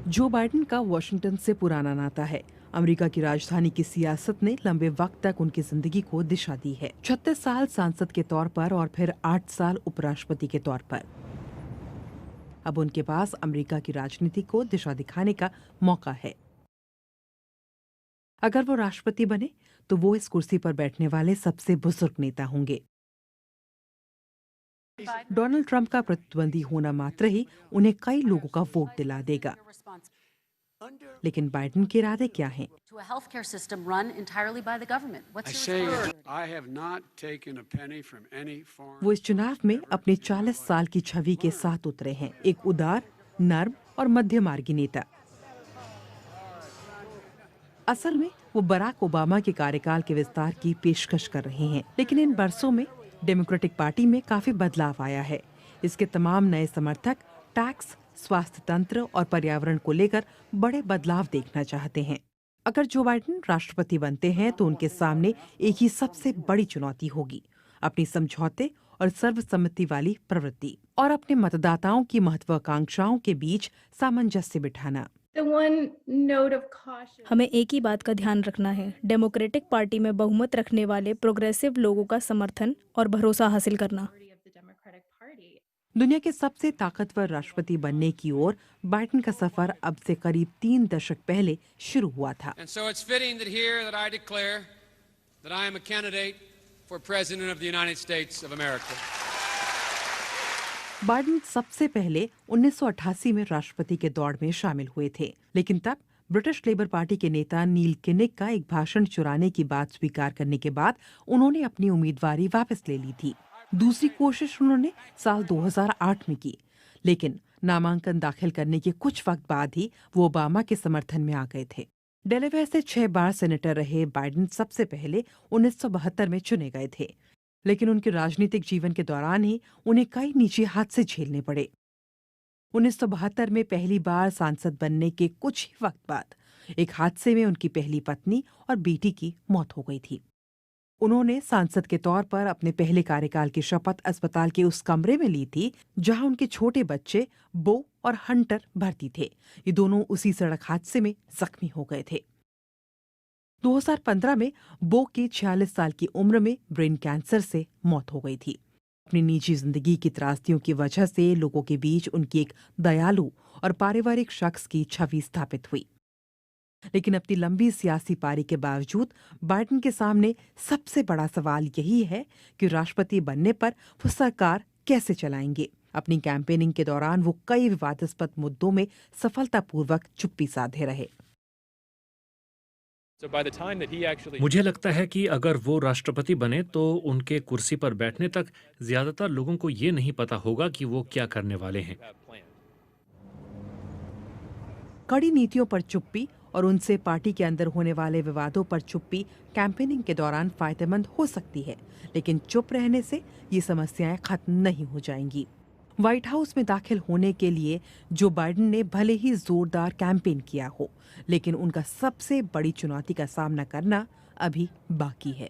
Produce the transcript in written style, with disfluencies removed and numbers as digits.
Joe Biden का Washington से पुराना नाता है। अमेरिका की राजधानी की सियासत ने लंबे वक्त तक उनकी जिंदगी को दिशा दी है। 36 साल सांसद के तौर पर और फिर 8 साल उपराष्ट्रपति के तौर पर। अब उनके पास अमेरिका की राजनीति को दिशा दिखाने का मौका है। अगर वो राष्ट्रपति बने तो वो इस कुर्सी पर बैठने वाले सबसे बुजुर्ग नेता होंगे। डोनाल्ड ट्रंप का प्रतिद्वंदी होना मात्र ही उन्हें कई लोगों का वोट दिला देगा। लेकिन बाइडेन के इरादे क्या हैं? वो इस चुनाव में अपने 40 साल की छवि के साथ उतरे हैं, एक उदार, नर्म और मध्यमार्गी नेता। असल में वो बराक ओबामा के कार्यकाल के विस्तार की पेशकश कर रहे हैं, लेकिन इन बरसों में डेमोक्रेटिक पार्टी में काफी बदलाव आया है। इसके तमाम नए समर्थक टैक्स, स्वास्थ्य तंत्र और पर्यावरण को लेकर बड़े बदलाव देखना चाहते हैं। अगर जो बाइडेन राष्ट्रपति बनते हैं तो उनके सामने एक ही सबसे बड़ी चुनौती होगी, अपनी समझौते और सर्वसम्मति वाली प्रवृत्ति और अपने मतदाताओं की महत्वाकांक्षाओं के बीच सामंजस्य बिठाना। हमें एक ही बात का ध्यान रखना है, डेमोक्रेटिक पार्टी में बहुमत रखने वाले प्रोग्रेसिव लोगों का समर्थन और भरोसा हासिल करना। दुनिया के सबसे ताकतवर राष्ट्रपति बनने की ओर बाइडेन का सफर अब से करीब 3 दशक पहले शुरू हुआ था। बाइडेन सबसे पहले 1988 में राष्ट्रपति के दौड़ में शामिल हुए थे, लेकिन तब ब्रिटिश लेबर पार्टी के नेता नील किनिग का एक भाषण चुराने की बात स्वीकार करने के बाद उन्होंने अपनी उम्मीदवारी वापस ले ली थी। दूसरी कोशिश उन्होंने साल 2008 में की, लेकिन नामांकन दाखिल करने के कुछ वक्त बाद ही वो ओबामा के समर्थन में आ गए थे। डेलावेयर से 6 बार सेनेटर रहे बाइडेन सबसे पहले 1972 में चुने गए थे, लेकिन उनके राजनीतिक जीवन के दौरान ही उन्हें कई निजी हादसे झेलने पड़े। 1972 में पहली बार सांसद बनने के कुछ ही वक्त बाद एक हादसे में उनकी पहली पत्नी और बेटी की मौत हो गई थी। उन्होंने सांसद के तौर पर अपने पहले कार्यकाल की शपथ अस्पताल के उस कमरे में ली थी जहां उनके छोटे बच्चे बो और हंटर भर्ती थे। ये दोनों उसी सड़क हादसे में जख्मी हो गए थे। 2015 में बो की 46 साल की उम्र में ब्रेन कैंसर से मौत हो गई थी। अपनी निजी जिंदगी की त्रासदियों की वजह से लोगों के बीच उनकी एक दयालु और पारिवारिक शख्स की छवि स्थापित हुई। लेकिन अपनी लंबी सियासी पारी के बावजूद बाइडेन के सामने सबसे बड़ा सवाल यही है कि राष्ट्रपति बनने पर वो सरकार कैसे चलाएंगे। अपनी कैंपेनिंग के दौरान वो कई विवादास्पद मुद्दों में सफलतापूर्वक चुप्पी साधे रहे। मुझे लगता है कि अगर वो राष्ट्रपति बने तो उनके कुर्सी पर बैठने तक ज्यादातर लोगों को ये नहीं पता होगा कि वो क्या करने वाले हैं। कड़ी नीतियों पर चुप्पी और उनसे पार्टी के अंदर होने वाले विवादों पर चुप्पी कैंपेनिंग के दौरान फायदेमंद हो सकती है, लेकिन चुप रहने से ये समस्याएं खत्म नहीं हो जाएंगी। व्हाइट हाउस में दाखिल होने के लिए जो बाइडेन ने भले ही जोरदार कैंपेन किया हो, लेकिन उनका सबसे बड़ी चुनौती का सामना करना अभी बाकी है।